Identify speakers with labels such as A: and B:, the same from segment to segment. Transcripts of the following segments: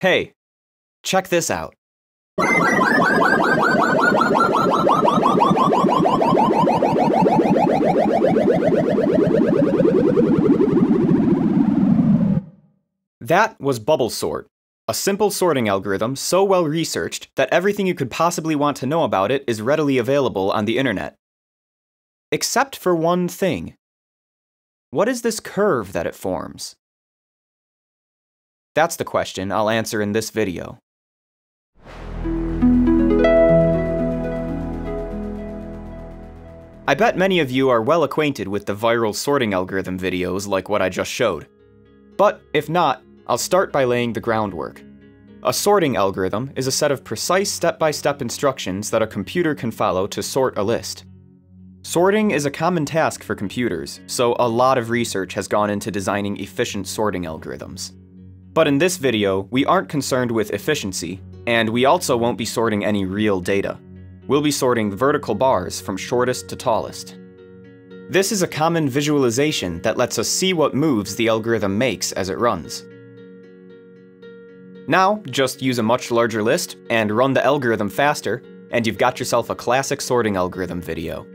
A: Hey, check this out. That was bubble sort, a simple sorting algorithm so well researched that everything you could possibly want to know about it is readily available on the internet. Except for one thing. What is this curve that it forms? That's the question I'll answer in this video. I bet many of you are well acquainted with the viral sorting algorithm videos like what I just showed. But if not, I'll start by laying the groundwork. A sorting algorithm is a set of precise step-by-step instructions that a computer can follow to sort a list. Sorting is a common task for computers, so a lot of research has gone into designing efficient sorting algorithms. But in this video, we aren't concerned with efficiency, and we also won't be sorting any real data. We'll be sorting vertical bars from shortest to tallest. This is a common visualization that lets us see what moves the algorithm makes as it runs. Now, just use a much larger list and run the algorithm faster, and you've got yourself a classic sorting algorithm video.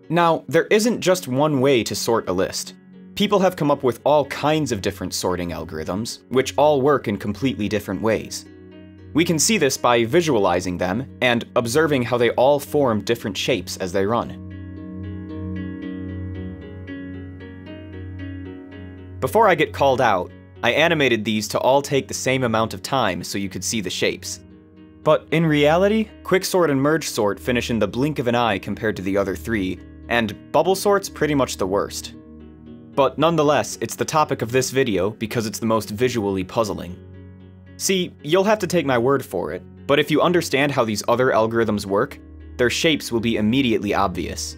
A: Now, there isn't just one way to sort a list. People have come up with all kinds of different sorting algorithms, which all work in completely different ways. We can see this by visualizing them and observing how they all form different shapes as they run. Before I get called out, I animated these to all take the same amount of time so you could see the shapes. But in reality, quicksort and merge sort finish in the blink of an eye compared to the other three, and bubble sort's pretty much the worst. But nonetheless, it's the topic of this video because it's the most visually puzzling. See, you'll have to take my word for it, but if you understand how these other algorithms work, their shapes will be immediately obvious.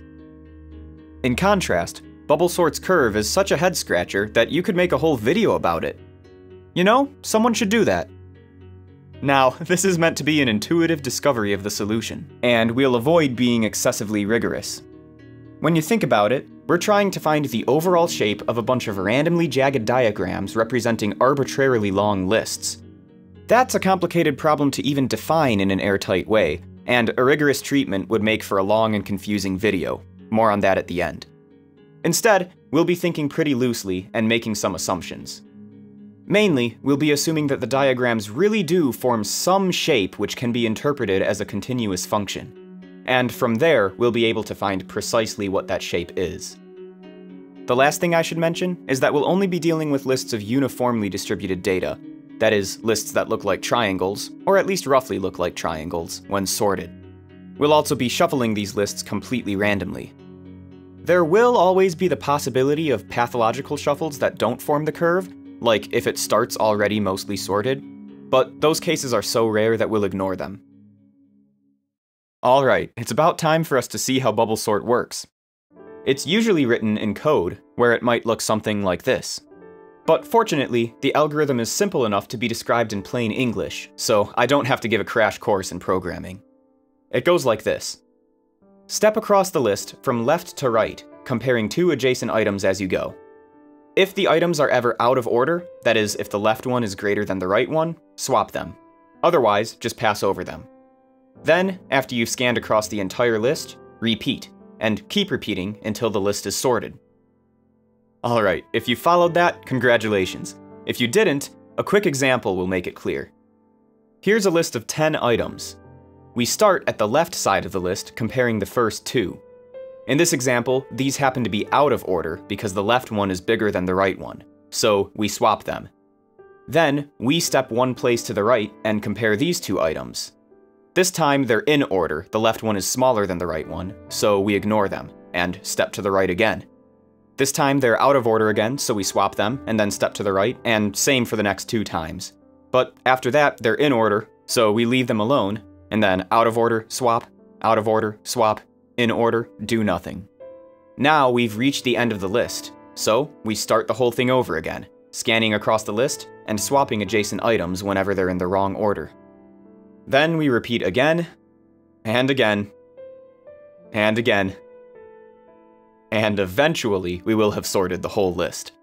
A: In contrast, bubble sort's curve is such a head-scratcher that you could make a whole video about it. You know, someone should do that. Now, this is meant to be an intuitive discovery of the solution, and we'll avoid being excessively rigorous. When you think about it, we're trying to find the overall shape of a bunch of randomly jagged diagrams representing arbitrarily long lists. That's a complicated problem to even define in an airtight way, and a rigorous treatment would make for a long and confusing video. More on that at the end. Instead, we'll be thinking pretty loosely and making some assumptions. Mainly, we'll be assuming that the diagrams really do form some shape which can be interpreted as a continuous function. And from there, we'll be able to find precisely what that shape is. The last thing I should mention is that we'll only be dealing with lists of uniformly distributed data. That is, lists that look like triangles, or at least roughly look like triangles, when sorted. We'll also be shuffling these lists completely randomly. There will always be the possibility of pathological shuffles that don't form the curve, like if it starts already mostly sorted, but those cases are so rare that we'll ignore them. Alright, it's about time for us to see how bubble sort works. It's usually written in code, where it might look something like this. But fortunately, the algorithm is simple enough to be described in plain English, so I don't have to give a crash course in programming. It goes like this. Step across the list from left to right, comparing two adjacent items as you go. If the items are ever out of order, that is, if the left one is greater than the right one, swap them. Otherwise, just pass over them. Then, after you've scanned across the entire list, repeat, and keep repeating until the list is sorted. Alright, if you followed that, congratulations. If you didn't, a quick example will make it clear. Here's a list of 10 items. We start at the left side of the list, comparing the first two. In this example, these happen to be out of order because the left one is bigger than the right one, so we swap them. Then, we step one place to the right and compare these two items. This time they're in order, the left one is smaller than the right one, so we ignore them, and step to the right again. This time they're out of order again, so we swap them, and then step to the right, and same for the next two times. But after that, they're in order, so we leave them alone, and then out of order, swap, out of order, swap, in order, do nothing. Now we've reached the end of the list, so we start the whole thing over again, scanning across the list, and swapping adjacent items whenever they're in the wrong order. Then we repeat again, and again, and again, and eventually we will have sorted the whole list.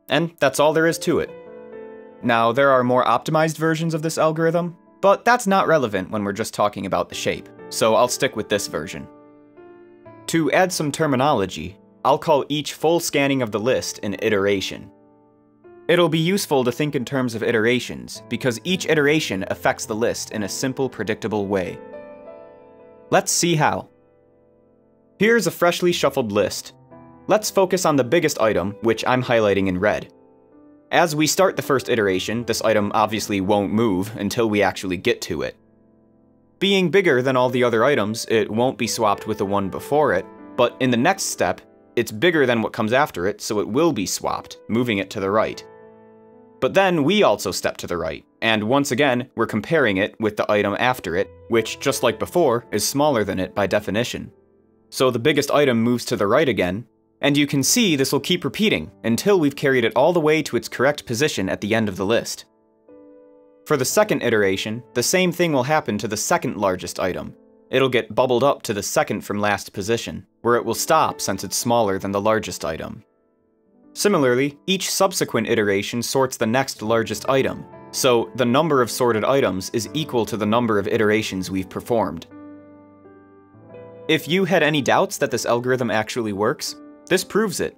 A: And that's all there is to it. Now, there are more optimized versions of this algorithm, but that's not relevant when we're just talking about the shape, so I'll stick with this version. To add some terminology, I'll call each full scanning of the list an iteration. It'll be useful to think in terms of iterations, because each iteration affects the list in a simple, predictable way. Let's see how. Here's a freshly shuffled list. Let's focus on the biggest item, which I'm highlighting in red. As we start the first iteration, this item obviously won't move until we actually get to it. Being bigger than all the other items, it won't be swapped with the one before it, but in the next step, it's bigger than what comes after it, so it will be swapped, moving it to the right. But then we also step to the right, and once again, we're comparing it with the item after it, which, just like before, is smaller than it by definition. So the biggest item moves to the right again, and you can see this will keep repeating until we've carried it all the way to its correct position at the end of the list. For the second iteration, the same thing will happen to the second largest item. It'll get bubbled up to the second from last position, where it will stop since it's smaller than the largest item. Similarly, each subsequent iteration sorts the next largest item, so the number of sorted items is equal to the number of iterations we've performed. If you had any doubts that this algorithm actually works, this proves it.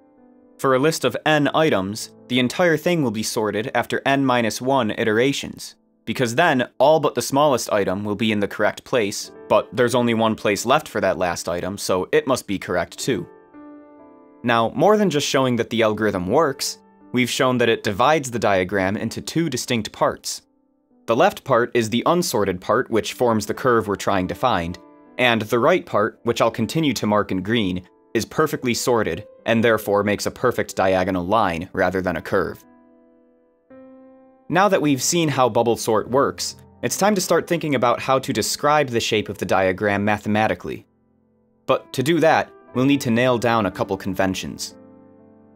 A: For a list of n items, the entire thing will be sorted after n-1 iterations, because then all but the smallest item will be in the correct place, but there's only one place left for that last item, so it must be correct too. Now, more than just showing that the algorithm works, we've shown that it divides the diagram into two distinct parts. The left part is the unsorted part, which forms the curve we're trying to find, and the right part, which I'll continue to mark in green, is perfectly sorted, and therefore makes a perfect diagonal line rather than a curve. Now that we've seen how bubble sort works, it's time to start thinking about how to describe the shape of the diagram mathematically. But to do that, we'll need to nail down a couple conventions.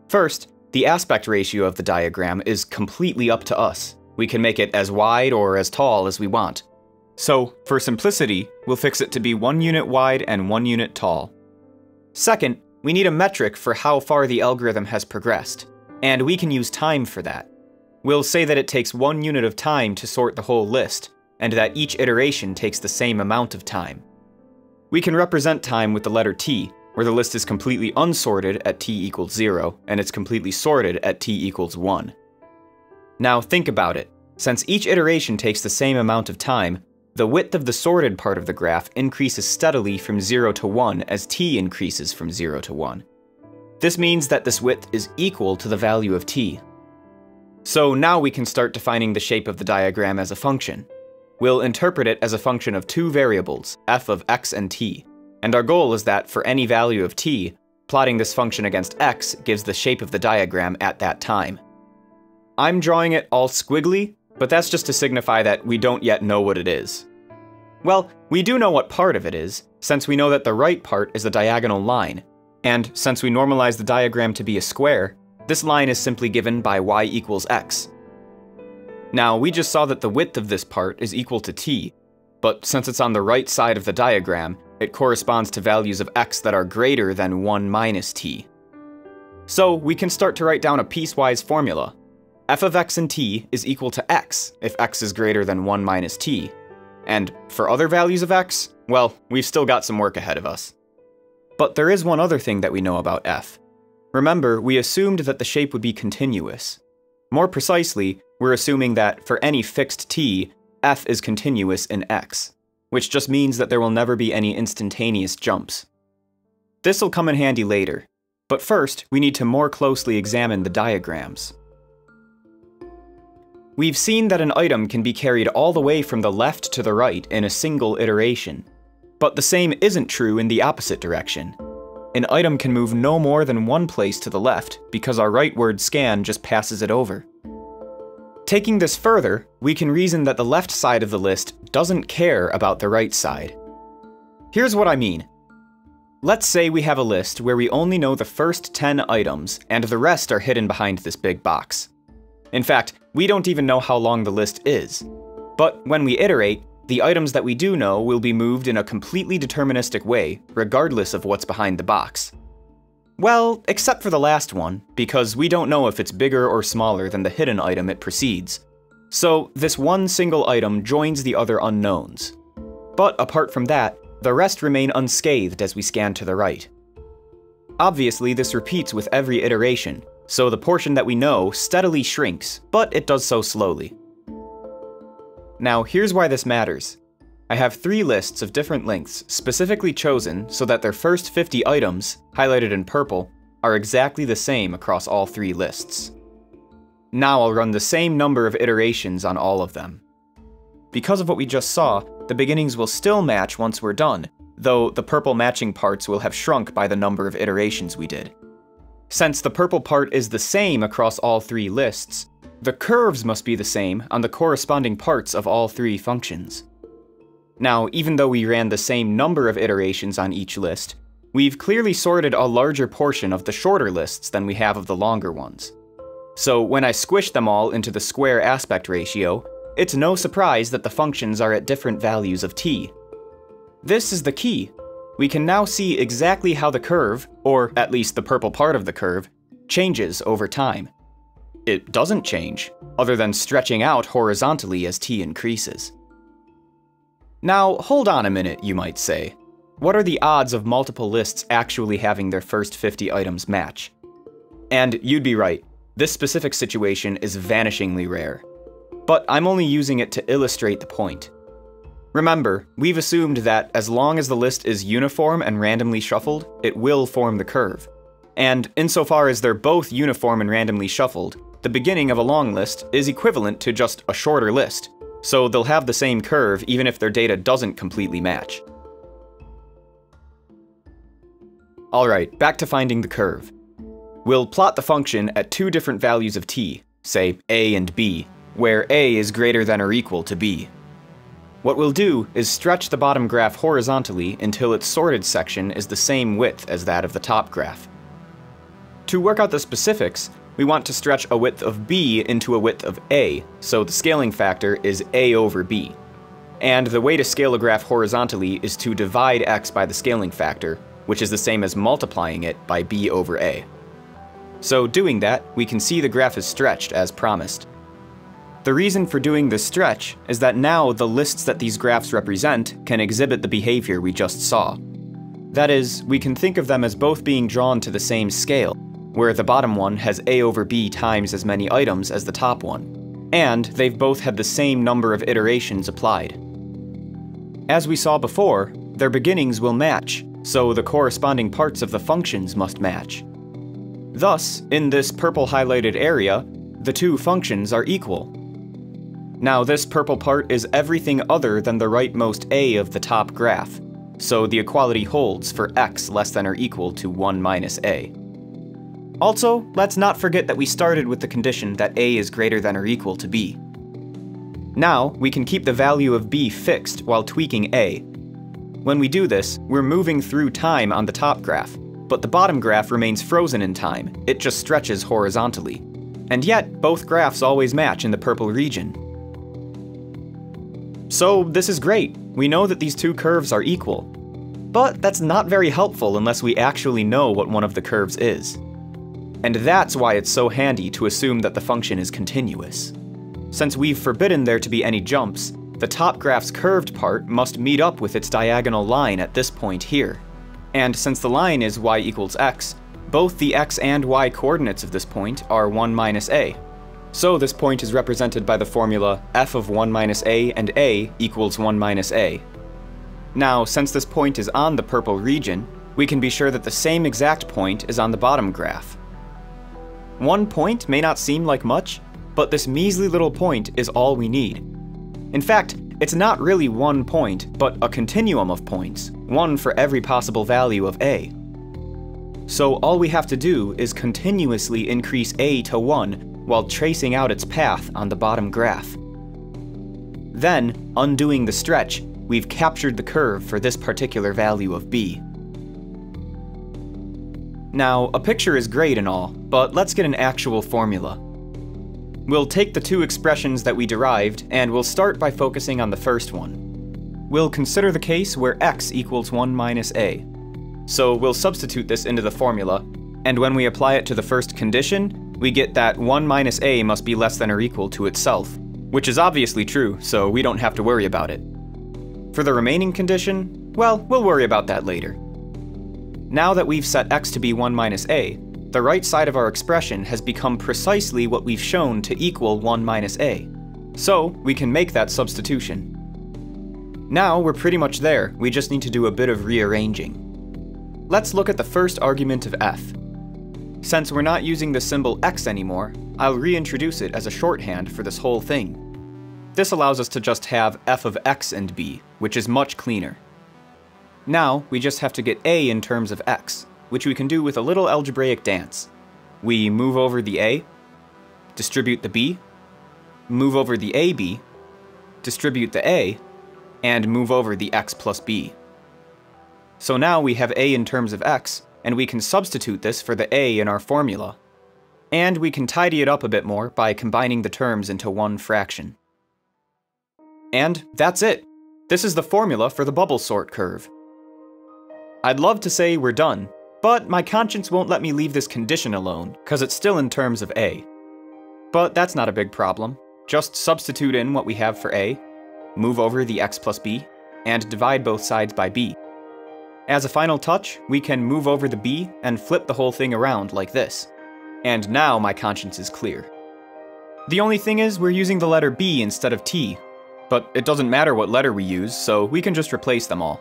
A: First, the aspect ratio of the diagram is completely up to us. We can make it as wide or as tall as we want. So, for simplicity, we'll fix it to be 1 unit wide and 1 unit tall. Second, we need a metric for how far the algorithm has progressed, and we can use time for that. We'll say that it takes 1 unit of time to sort the whole list, and that each iteration takes the same amount of time. We can represent time with the letter t, where the list is completely unsorted at t equals 0, and it's completely sorted at t equals 1. Now think about it. Since each iteration takes the same amount of time, the width of the sorted part of the graph increases steadily from 0 to 1 as t increases from 0 to 1. This means that this width is equal to the value of t. So now we can start defining the shape of the diagram as a function. We'll interpret it as a function of two variables, f of x and t, and our goal is that for any value of t, plotting this function against x gives the shape of the diagram at that time. I'm drawing it all squiggly, but that's just to signify that we don't yet know what it is. Well, we do know what part of it is, since we know that the right part is a diagonal line, and since we normalize the diagram to be a square, this line is simply given by y equals x. Now, we just saw that the width of this part is equal to t, but since it's on the right side of the diagram, it corresponds to values of x that are greater than 1 minus t. So we can start to write down a piecewise formula. F of x and t is equal to x if x is greater than 1 minus t. And for other values of x, well, we've still got some work ahead of us. But there is one other thing that we know about f. Remember, we assumed that the shape would be continuous. More precisely, we're assuming that for any fixed t, f is continuous in x, which just means that there will never be any instantaneous jumps. This will come in handy later, but first, we need to more closely examine the diagrams. We've seen that an item can be carried all the way from the left to the right in a single iteration. But the same isn't true in the opposite direction. An item can move no more than one place to the left because our rightward scan just passes it over. Taking this further, we can reason that the left side of the list doesn't care about the right side. Here's what I mean. Let's say we have a list where we only know the first 10 items and the rest are hidden behind this big box. In fact, we don't even know how long the list is. But when we iterate, the items that we do know will be moved in a completely deterministic way, regardless of what's behind the box. Well, except for the last one, because we don't know if it's bigger or smaller than the hidden item it precedes, So this one single item joins the other unknowns. But apart from that, the rest remain unscathed as we scan to the right. Obviously, this repeats with every iteration, so the portion that we know steadily shrinks, but it does so slowly. Now, here's why this matters. I have 3 lists of different lengths specifically chosen so that their first 50 items, highlighted in purple, are exactly the same across all 3 lists. Now I'll run the same number of iterations on all of them. Because of what we just saw, the beginnings will still match once we're done, though the purple matching parts will have shrunk by the number of iterations we did. Since the purple part is the same across all 3 lists, the curves must be the same on the corresponding parts of all 3 functions. Now, even though we ran the same number of iterations on each list, we've clearly sorted a larger portion of the shorter lists than we have of the longer ones. So when I squish them all into the square aspect ratio, it's no surprise that the functions are at different values of t. This is the key. We can now see exactly how the curve, or at least the purple part of the curve, changes over time. It doesn't change, other than stretching out horizontally as t increases. Now, hold on a minute, you might say. What are the odds of multiple lists actually having their first 50 items match? And you'd be right, this specific situation is vanishingly rare. But I'm only using it to illustrate the point. Remember, we've assumed that as long as the list is uniform and randomly shuffled, it will form the curve. And insofar as they're both uniform and randomly shuffled, the beginning of a long list is equivalent to just a shorter list, so they'll have the same curve even if their data doesn't completely match. Alright, back to finding the curve. We'll plot the function at 2 different values of t, say a and b, where a is greater than or equal to b. What we'll do is stretch the bottom graph horizontally until its sorted section is the same width as that of the top graph. To work out the specifics, we want to stretch a width of b into a width of a, so the scaling factor is a over b. And the way to scale a graph horizontally is to divide x by the scaling factor, which is the same as multiplying it by b over a. So doing that, we can see the graph is stretched as promised. The reason for doing this stretch is that now the lists that these graphs represent can exhibit the behavior we just saw. That is, we can think of them as both being drawn to the same scale, where the bottom one has a over b times as many items as the top one, and they've both had the same number of iterations applied. As we saw before, their beginnings will match, so the corresponding parts of the functions must match. Thus, in this purple highlighted area, the 2 functions are equal. Now this purple part is everything other than the rightmost a of the top graph, so the equality holds for x less than or equal to 1 minus a. Also, let's not forget that we started with the condition that a is greater than or equal to b. Now, we can keep the value of b fixed while tweaking a. When we do this, we're moving through time on the top graph, but the bottom graph remains frozen in time, it just stretches horizontally. And yet, both graphs always match in the purple region. So this is great, we know that these 2 curves are equal. But that's not very helpful unless we actually know what one of the curves is. And that's why it's so handy to assume that the function is continuous. Since we've forbidden there to be any jumps, the top graph's curved part must meet up with its diagonal line at this point here. And since the line is y equals x, both the x and y coordinates of this point are 1 minus a. So this point is represented by the formula f of 1 minus a and a equals 1 minus a. Now, since this point is on the purple region, we can be sure that the same exact point is on the bottom graph. 1 point may not seem like much, but this measly little point is all we need. In fact, it's not really 1 point, but a continuum of points, 1 for every possible value of a. So all we have to do is continuously increase a to 1 while tracing out its path on the bottom graph. Then, undoing the stretch, we've captured the curve for this particular value of b. Now, a picture is great and all, but let's get an actual formula. We'll take the 2 expressions that we derived, and we'll start by focusing on the first one. We'll consider the case where x equals 1 minus a. So we'll substitute this into the formula, and when we apply it to the first condition, we get that 1 minus a must be less than or equal to itself, which is obviously true, so we don't have to worry about it. For the remaining condition, well, we'll worry about that later. Now that we've set x to be 1 minus a, the right side of our expression has become precisely what we've shown to equal 1 minus a, so we can make that substitution. Now we're pretty much there, we just need to do a bit of rearranging. Let's look at the first argument of f. Since we're not using the symbol x anymore, I'll reintroduce it as a shorthand for this whole thing. This allows us to just have f of x and b, which is much cleaner. Now, we just have to get a in terms of x, which we can do with a little algebraic dance. We move over the a, distribute the b, move over the ab, distribute the a, and move over the x plus b. So now we have a in terms of x, and we can substitute this for the a in our formula. And we can tidy it up a bit more by combining the terms into one fraction. And that's it! This is the formula for the bubble sort curve. I'd love to say we're done, but my conscience won't let me leave this condition alone, because it's still in terms of a. But that's not a big problem. Just substitute in what we have for a, move over the x plus b, and divide both sides by b. As a final touch, we can move over the b and flip the whole thing around like this. And now my conscience is clear. The only thing is we're using the letter b instead of t, but it doesn't matter what letter we use, so we can just replace them all.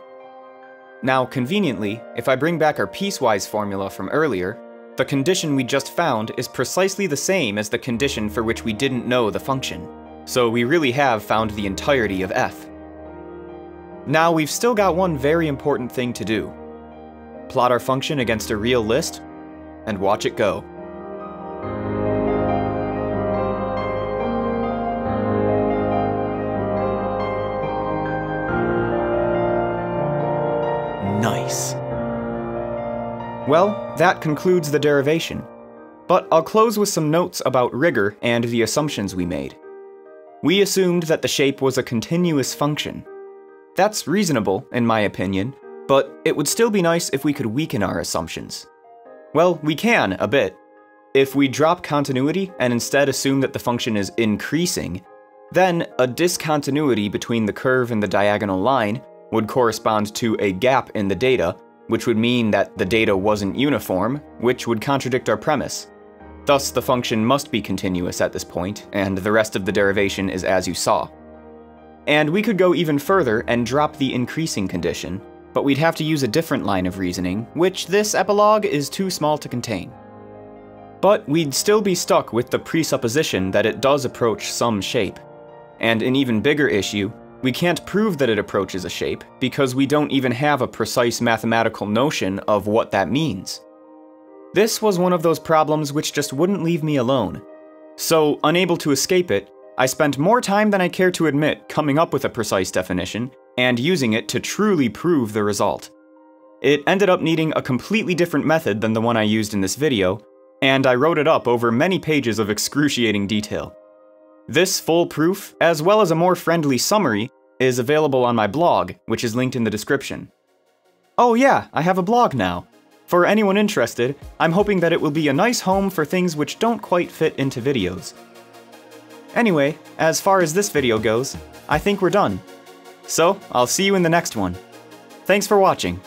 A: Now, conveniently, if I bring back our piecewise formula from earlier, the condition we just found is precisely the same as the condition for which we didn't know the function. So we really have found the entirety of f. Now we've still got one very important thing to do. Plot our function against a real list, and watch it go. Nice. Well, that concludes the derivation. But I'll close with some notes about rigor and the assumptions we made. We assumed that the shape was a continuous function. That's reasonable, in my opinion, but it would still be nice if we could weaken our assumptions. Well, we can, a bit. If we drop continuity and instead assume that the function is increasing, then a discontinuity between the curve and the diagonal line would correspond to a gap in the data, which would mean that the data wasn't uniform, which would contradict our premise. Thus, the function must be continuous at this point, and the rest of the derivation is as you saw. And we could go even further and drop the increasing condition, but we'd have to use a different line of reasoning, which this epilogue is too small to contain. But we'd still be stuck with the presupposition that it does approach some shape. And an even bigger issue, we can't prove that it approaches a shape, because we don't even have a precise mathematical notion of what that means. This was one of those problems which just wouldn't leave me alone. So, unable to escape it, I spent more time than I care to admit coming up with a precise definition, and using it to truly prove the result. It ended up needing a completely different method than the one I used in this video, and I wrote it up over many pages of excruciating detail. This full proof, as well as a more friendly summary, is available on my blog, which is linked in the description. Oh yeah, I have a blog now. For anyone interested, I'm hoping that it will be a nice home for things which don't quite fit into videos. Anyway, as far as this video goes, I think we're done. So, I'll see you in the next one. Thanks for watching.